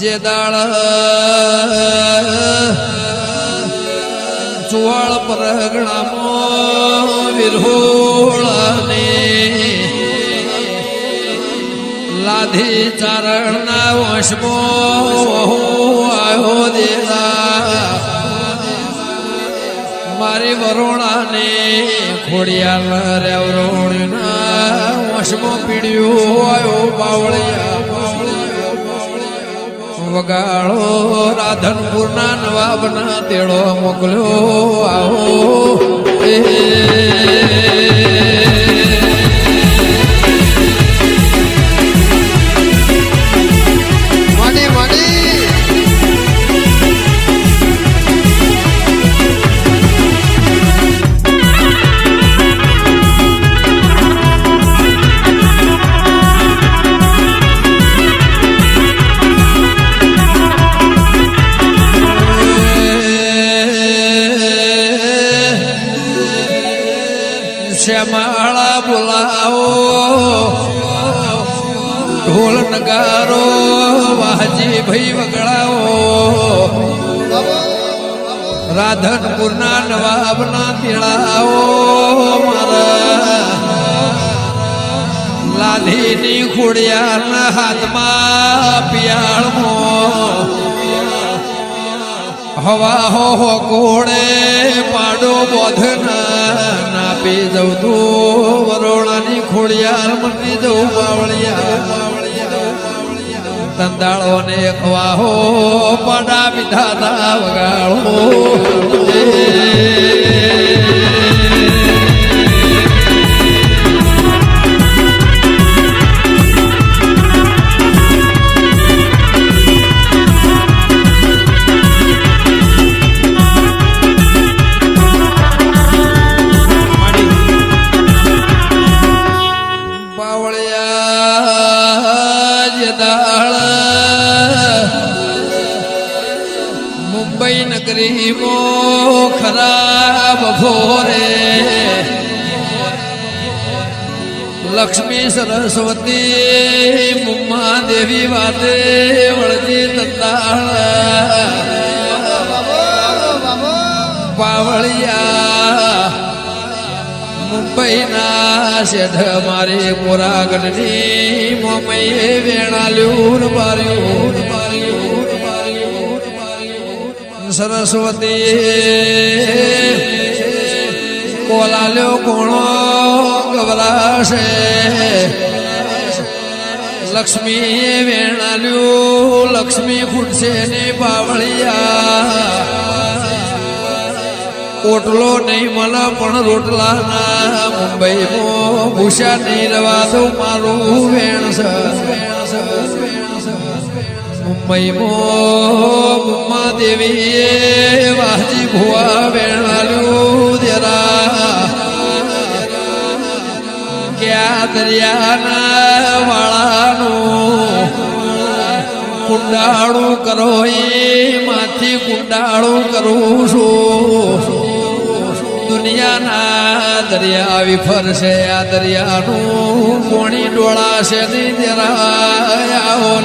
જે દાળ ચુવાળ પરગણામાં વિરહોળને લાધી ચારણના વંશમાં આવ્યો દેદા મારી વરોણાને ખોડિયાલ રેવરોણના વંશમાં પીડ્યું આવ્યો બાવળિયા વગાડો રાધનપુરના નવાબના તેડો મોકલ્યો આવો શ્યામાળા બોલાવો ઢોલ નગારો વાજી ભાઈ વગડાવો રાધનપુરના નવાબના તેડાવો મારા લાધીની ખોડિયાના હાથમાં પિયાળમાં હવા હો કોડે પાડો બોધના પી જવું તું વરોણાની ખોડિયાર મની જવું બાવળિયા તંદાળો ને ખવાહો પાડા વિધાતા વગાડો મુંબઈ નગરી મો ખરાબ ભોરે લક્ષ્મી સરસ્વતી મુમ્મા દેવી વાતે વળજી તંદાળ પાવળિયા મુંબઈના શેઠ મારી મોરાગઢની મોમઈએ વેણાલ્યું બાર્યું સરસ્વતી કોલાલ્યો કોણો ગવરાશે લક્ષ્મી વેણાલ્યું લક્ષ્મી ખૂટશે ને બાવળિયા ઓટલો નહીં મળે પણ રોટલાના મુંબઈમાં ભૂષા નહીં રવા દઉં મારું વેણ મુંબઈમાં મુમ્મા દેવીએ વાહજી ભુવા વેણાલ્યું દેરા ક્યાં દરિયાના વાળાનું કુંડાળું કરો એ માંથી કુંડાળું કરું છું દુનિયાના દરિયા વિફરશે આ દરિયાનું કોણી ડોળાશે નહીં દેરાયાઓ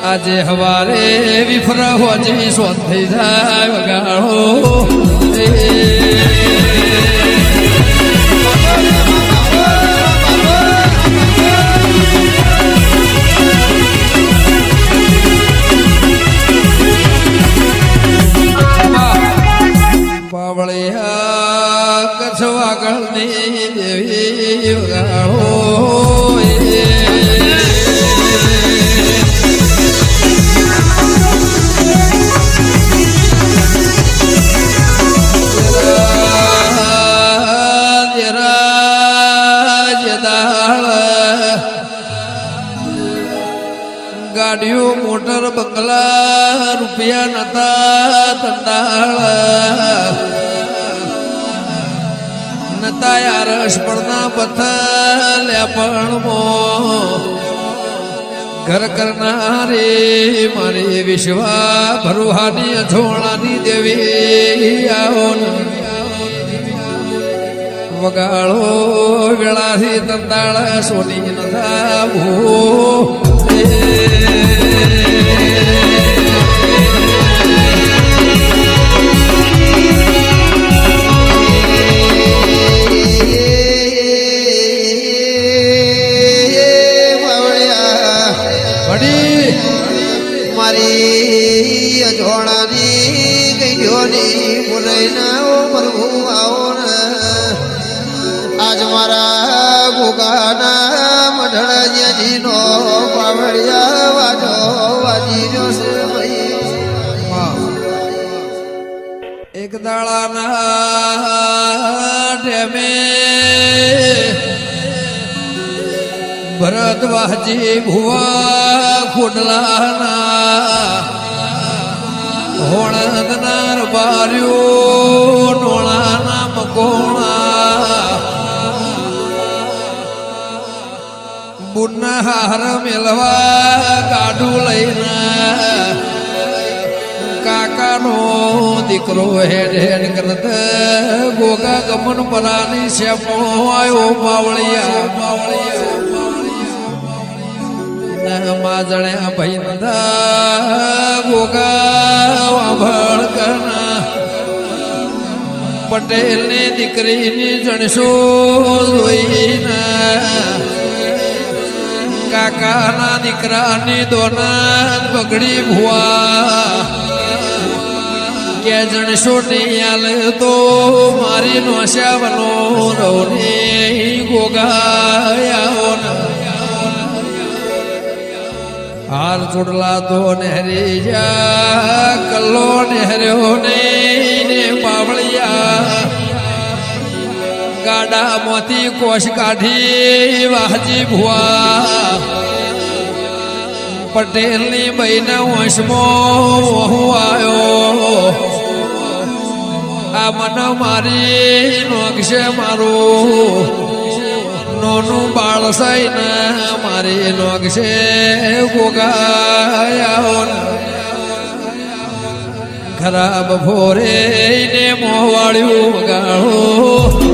આજે હવારે વિફર હોજી સોન થઈ જાય વગાડો પાવળિયા કચ્છ વાગળની દેવી વગાડો ગાડીઓ મોટર બંગલા રૂપિયા નતા તંદાળ નતા યારસ પડના પથલ્યા પણ ઘર કરનારી મારી વિશ્વા ભરુહાની અછોણાની દેવી આવો વગાડો વેળાથી તંદાળ સોની નથા ભૂ મારી અજોડાની ગઈઓની બોલાઈને મરવું આવો ને આજ મારા ગોગાના મઢળિયાજીનો પાવડિયા વાજો વાજી રહ્યો છે ભાઈ એક દાડાના ટેમે ભરતવાજી ભુવા ખુડલાના હોણદનાર બાર્યો નોળાના મકોણા બુના હાર મેલવા ગાડું લઈને કાકાનો દીકરો હેડ હેડ કરત ગોગા ગમન પરાની શેપો આવ્યો બાવળિયા માજણ્યા ભૈંદા ગોગા વાભળ કરના પટેલની દીકરીની જણસો જોઈને કાકાના દીકરાની દોના બગડી ભુવા કે જણસો નહીં આલે તો મારી નોશ્યાવનો રવને ગોગાયાઓ હાર ચોડલા તો નહેરી જા કલ્લો નહેર્યો ને બાવળિયા ગાડામાંથી કોશ કાઢી વાહજી ભુવા પટેલની બહેના વંશમાં વહુ આવ્યો આ મન મારી નોકશે મારું નોનું બાળ સાઈને મારી નોકશે ગોગાયાઓ ખરાબ ભોરે ને મોવાળ્યું ગાળો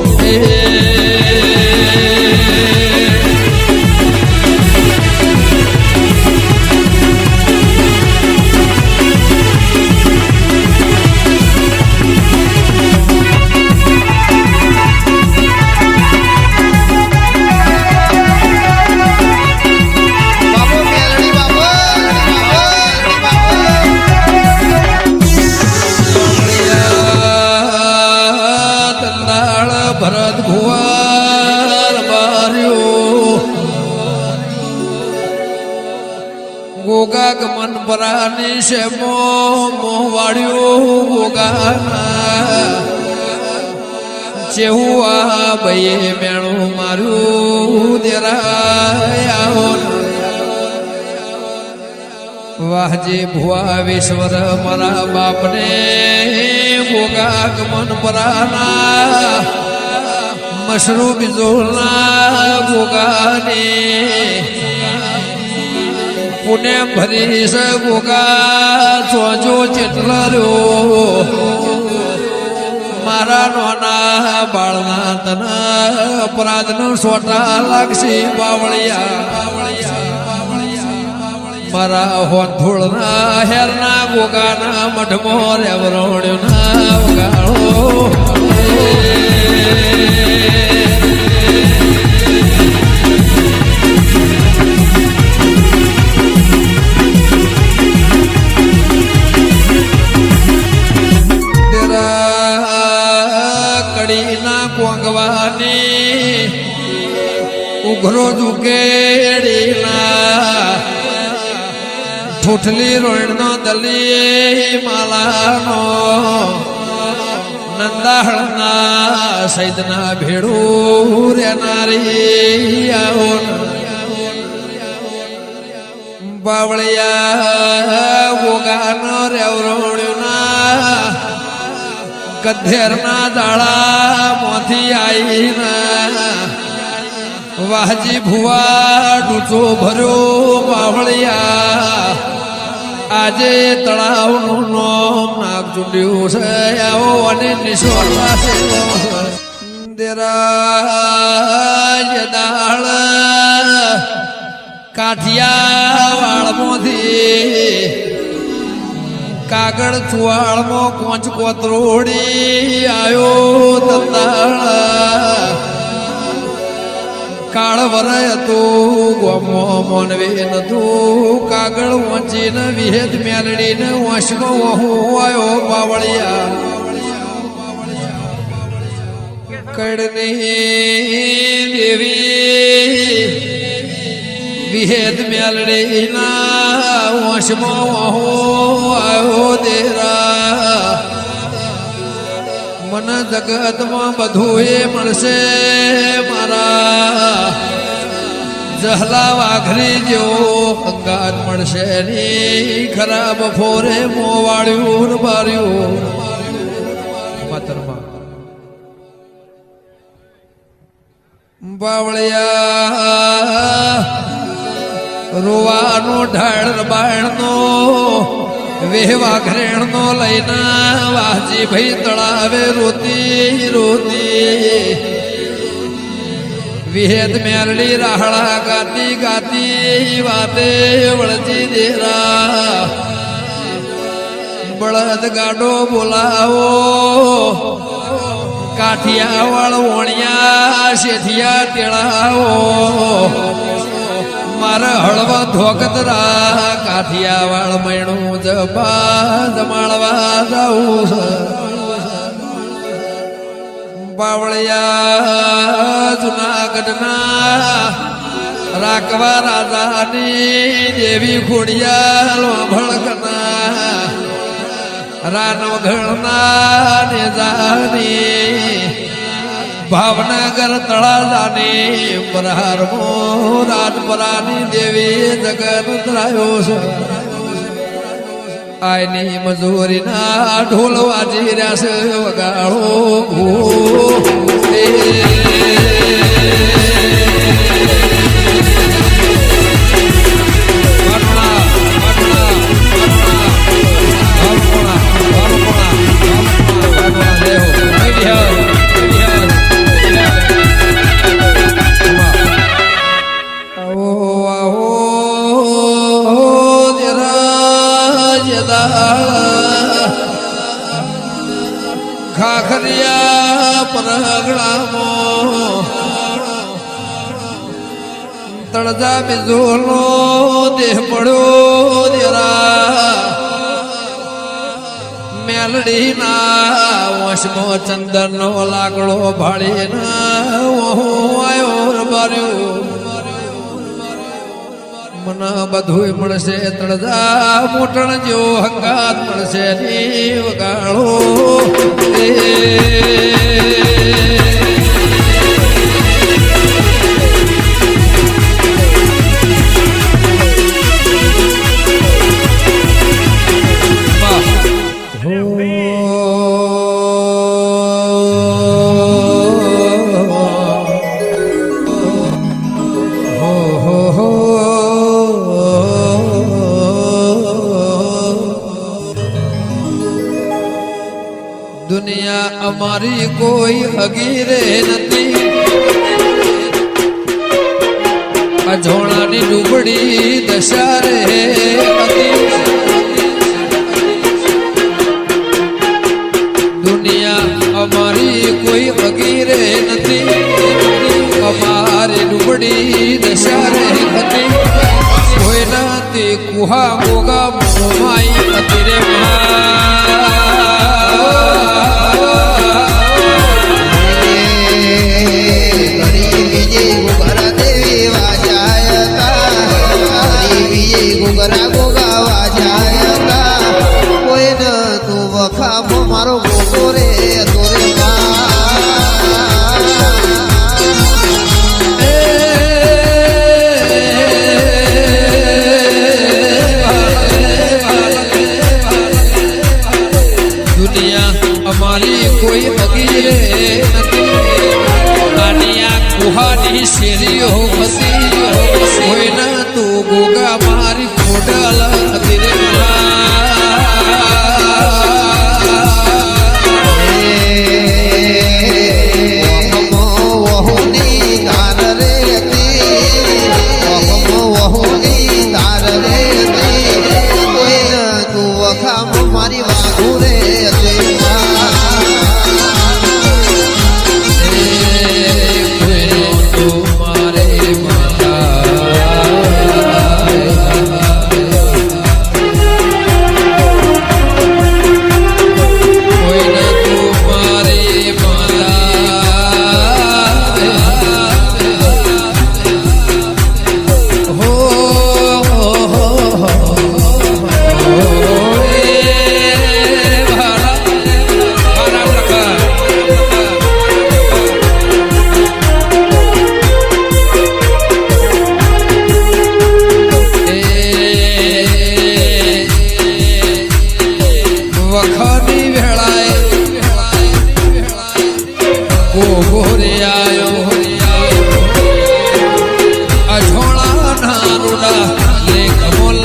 ભરત ભુવાર બાર્યો ગોગા ગમન પરાની શેમો મોવાડ્યો ગોગાના ચેવું આ ભાઈએ મેણું માર્યું દેરાયાઓ વાહજી ભુવા વિશ્વર મારા બાપને ગોગા ગમન પરાના મશરૂ બીજોના ગોગાને પુણે ભરીશ ગોગા ચોજો ચેટલા રહ્યો મારા નોના બાળના તના અપરાધનો સોટા લાગશે બાવળિયા મારા હોંધોળના હેરના ગોગાના મઢમો રેવરોડ્યોના વગાડો કડીના કોંગવાની ઉઘરો દુકેડીના ઠૂઠલી રોણનો દલી માલાનો નંદાહળના સૈદના ભેડું રેનારી આવો બાવળિયા ગોગાનો રેવરોડ્યુના ગધેરના દાડા મોથી આઈના વાહજી ભુવા ડૂચો ભર્યો બાવળિયા આજે તળાવનું નામ નાગ ચૂંટ્યું છે આવો અને નિશોલા છે દેરાજ દાળ કાઠિયાવાડમાંથી કાગળ ચુવાળમાં કોંચ કોતરોડી આવ્યો તંદાળ કાળ વરય તું ગોમો મોનવે નતું કાગળ વાંચીને વિહેદ મેલડીને વાંશમાં વહું આયો બાવળિયા કડની દેવી વિહેદ મેલડીના વાંશમાં વહું આયો દેરા મન જગતમાં બધું એ મળશે મારા જહલા વાઘરી જેવો અંગાત મળશે ની ખરાબ ફોરે મોવાળ્યું બાર્યું માતરમાં બાવળિયા રોવાનો ઢાળ બાળનો વેવા ઘરેણનો લઈને વાજી ભાઈ તળાવે રોતી રોતી વિહેદ મેલડી રાહડા ગાતી ગાતી વાતે વળતી દેરા બળદ ગાડો બોલાવો કાઠિયાવાળ વણિયા શેઠિયા ટેળાવો મારા હળવા ધોકતરા કાઠિયાવાળ મૈણું જપા જમાડવા જાઉં બાવળિયા જુનાગઢના રાખવા રાજાની દેવી ખોડિયા ભળકના રાનવઘણના નેજાની ભાવનગર તળાજાની પ્રહારમો રાજપરાની દેવી જગત ધરાયો છે આયની મજૂરીના ઢોલ વાજી રહ્યા છે વગાડો ખાખરિયા પરગડામો તળજા બીજોનો દેહ પડ્યો દેરા મેલડીના વશમો ચંદનનો લાકડો ભાળીના આયો બાર્યો મન બધું મળશે તળજા મોટણ જો હંગાત મળશે ની વગાડો દુનિયા અમારી કોઈ હગી રે નથી અજોણાની ડૂબડી દશા રે હતી દુનિયા અમારી કોઈ હગી રે નથી અમારી ડૂબડી દશા રે હતી કોઈ નથી કુહા મોગા મોમાઈ હતી રે મારો ગોગો રે તોરે દુનિયા અમારી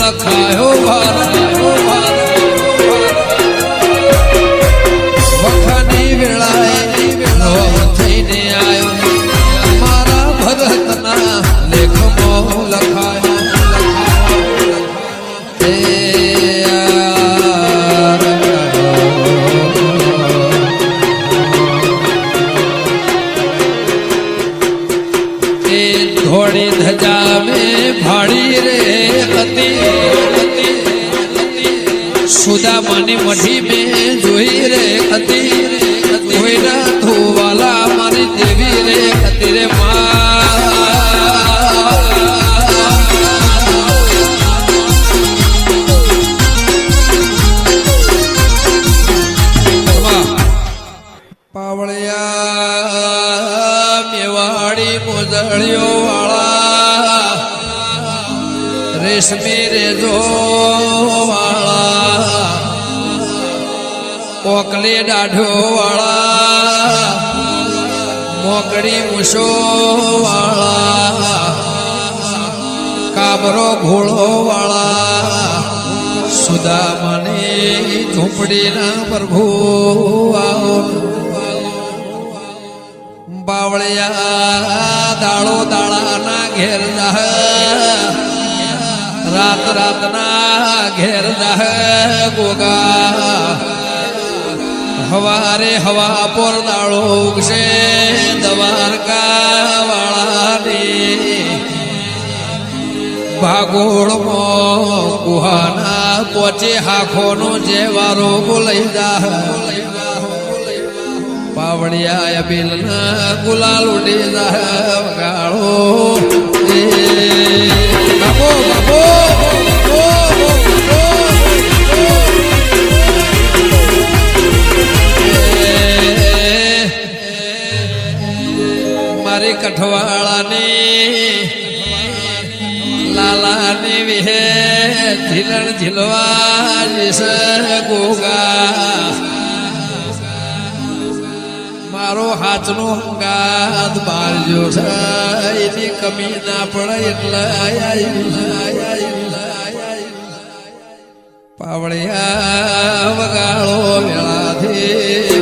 લખાયો વાર વખાની વેળાએ થઈને આવ્યો મારા ભરતના લેખમાં લખાયો ઘોડી ધજા મેં ભાડી રે હતી સુદામાની મઢી મેં જોઈ રે હતી કોઈના ધોવાલા મારી દેવી રે હતી રે પાવળિયા મેવાડી મોજળીઓ રેશમી રેજો વાળા કોકલી દાઢો વાળા મોકડી મૂછો વાળા કાબરો ઘોડો વાળા સુદામાની ઝૂંપડીના પ્રભુ બાવળિયા દાળો દાળાના ઘેર રાત રાતના ઘેર ગોગા હવારે હવા પોર દાળો ઉગશે દ્વારકા વાળાની ભાગોળમાં કુહાના પોચે હાખોનો જેવારો બોલાઈ જા પાવડિયા અબીલના ગુલાલ ઉડી જા વગાડો બાબો બાબો મારી કઠવાળાની લાલાની વિહે ઝીલણ ઝીલવા જીસ ગોગા મારો હાથનો હંગાત બારજો છે એની કમી ના પડે એટલે પાવળિયા વગાડો વેળાથી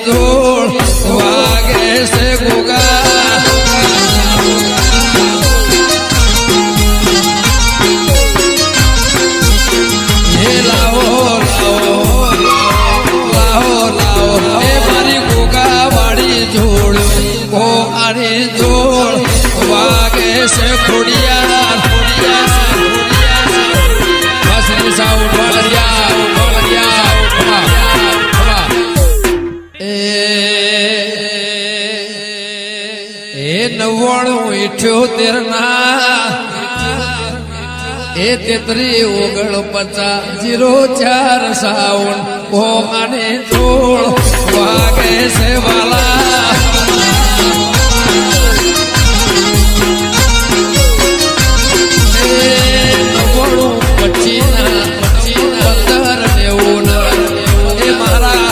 જોડ વાગે છે ગોગા હે લાવો લાવો લાવો લાવો એ મારી ગોગા વાળી જોડ કો આની જોડ વાગે છે ખોડિયા હસની સાઉન્ડ વાળિયા નવ્વાણું 78 ના એ 33 49 04 સાવન ઓ માને જોડ વાગે છે વાલા નવ્વાણું 25 એ મારા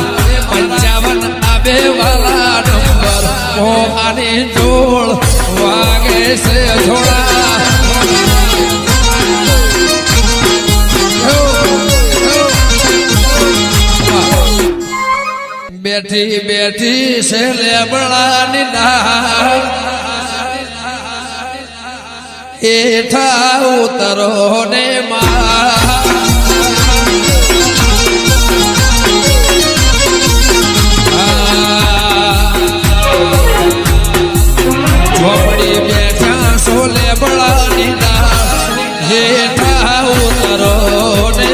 55 આબે વાલા નંબર ઓ આને જોડ વાગે છે થોડા બેઠી બેઠી છે લેબડાની ડાળ એઠા ઉતરો ને ઝોપડી બેઠા સોલે બળાની ડાળ હેઠા ઉતરો ને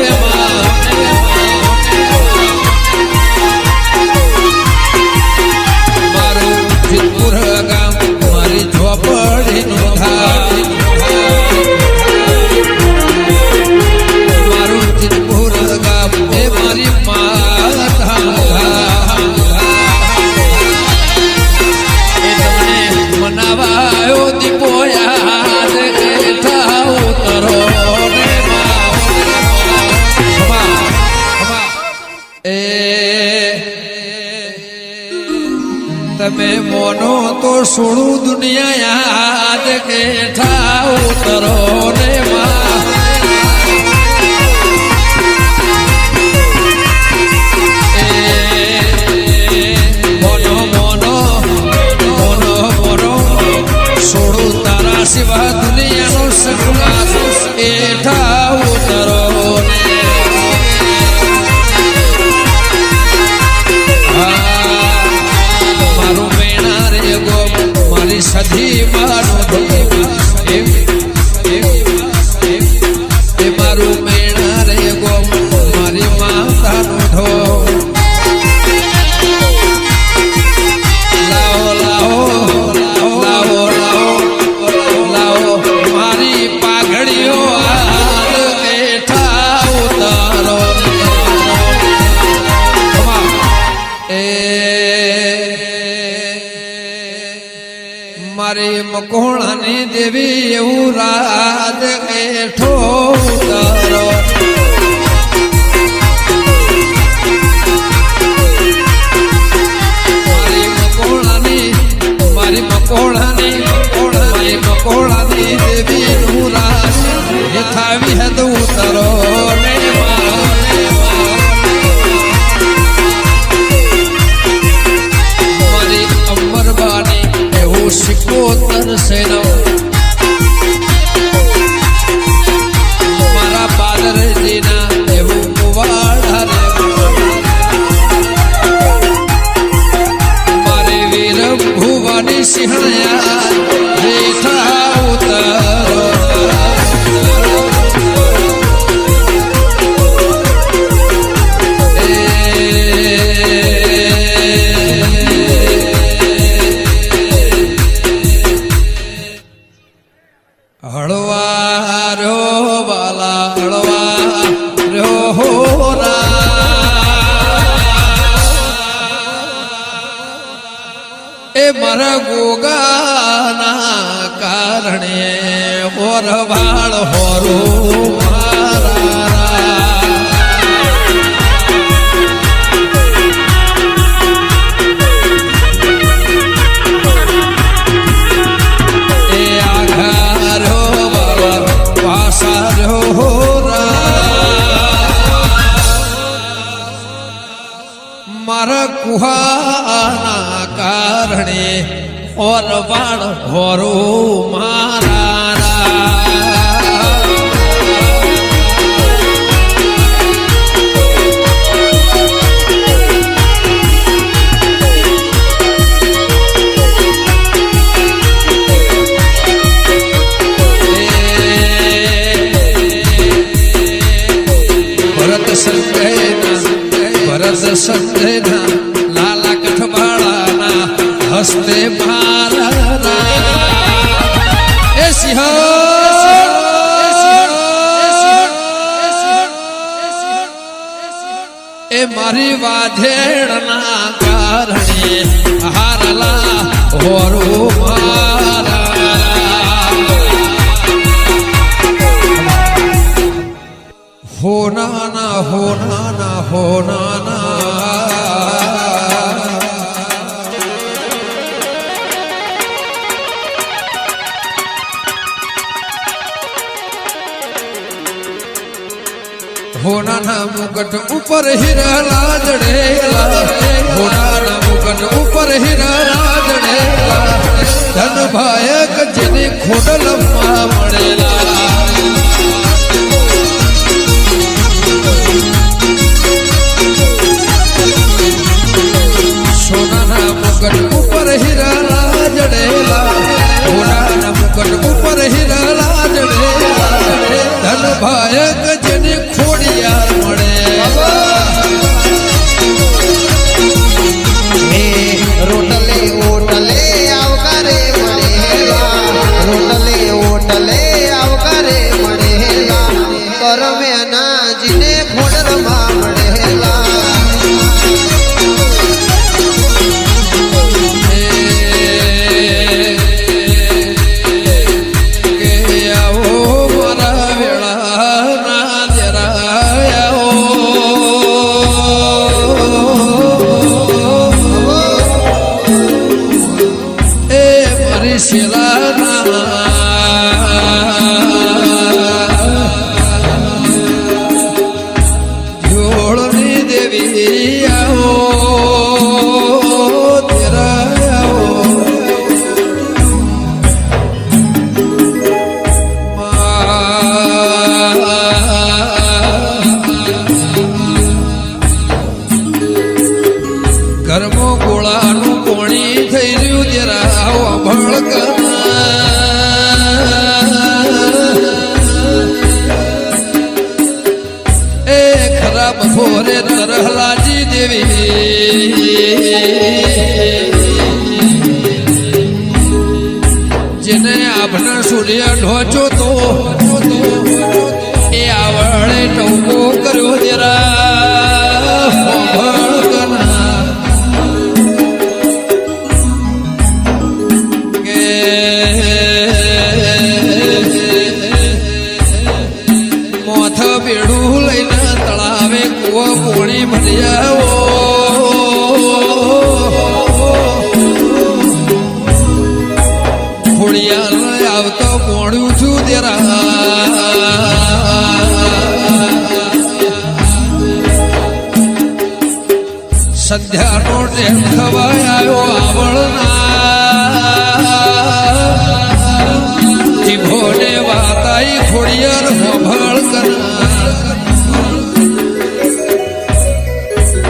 મારું જીતપુર ગામ મારી ઝોપડીનું ઘાટ સોળું દુનિયા યાદ કે ઠાવ ઉતરો ને માં મોનો મોનો મોનો મોનો સોળું તારા સિવા દુનિયાનો સગુણા એ ઠાવ ઉતરો ને મારું મેણા રે ગો મારી સધી મારું એ મારું મેણા રે ગો મારી માતાનું ઢો લાવો લાવો લાવો લાવો લાવો મારી પાઘડીઓ હાલ બેઠા ઉતારો મારી મકોણાની દેવી એવું રાજ બેઠો ઉતારો મારી મકોણાની દેવી નું રાજ યથાવી હદ ઉતારો ને મારી અમરબાની એવું સિકોતર સેનો મારા પાદરજીના એવું કુવાડા રે મારે વીર ભુવાની સિંહણ્યા બેઠા ઉતારો હળવા રહ્યો બાલા હળવા રહ્યો એ મારા ગોગાના કારણે ઓરવાળ હોરું મારા એ આઘા રહ્યો બાલા પાસા રહ્યો મારા કુહાના કારણે ઓરવાળ હોરો મારા ભરત સંજયના લાલા કઠવાળાના હસ્તે મારા એ સિંહ એ મારી વાધેડના કારણે હારલા હોરો મારા હોનાના હોનાના હોનાના હોનાના મુકટ ઉપર હીરા જડેલા હોનાના મુકટ ઉપર હીરા જડેલા ધન ભાયક જેને ખોડલમાં મળેલા સોનાના મુકટ ઉપર હીરા જડેલા હોનાના મુકટ ઉપર હીરા જડેલા ધન ભાયક જેને ખોડિયાર મળે રોટલે ઓટલે આવકારે મળેલા રોટલે ઓટલે બપોરે તરહલાજી દેવી જેને આપના સૂર્ય ઢોચો તો એ આવડે ટોકો કર્યો જરા ભળકના કે મોથ બેડું લઈને તળાવે કુવો કોણી ભર્યા ખોડિયાલ આવતો મોડું છું તેરા સંધ્યાનો ટેમ થવાય આવ્યો આવળના જીભોને વાતાઈ ખોડિયાર મોભળ કરના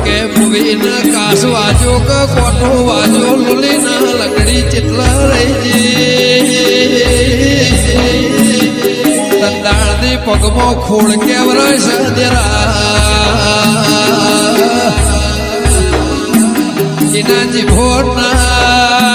કે મુવીન કાસ વાજો કે કોટો વાજો લુલીના લકડી ચેટલા રહી તંદાળની પગમાં ખોળ કેવરાય સદેરા એના જીભોના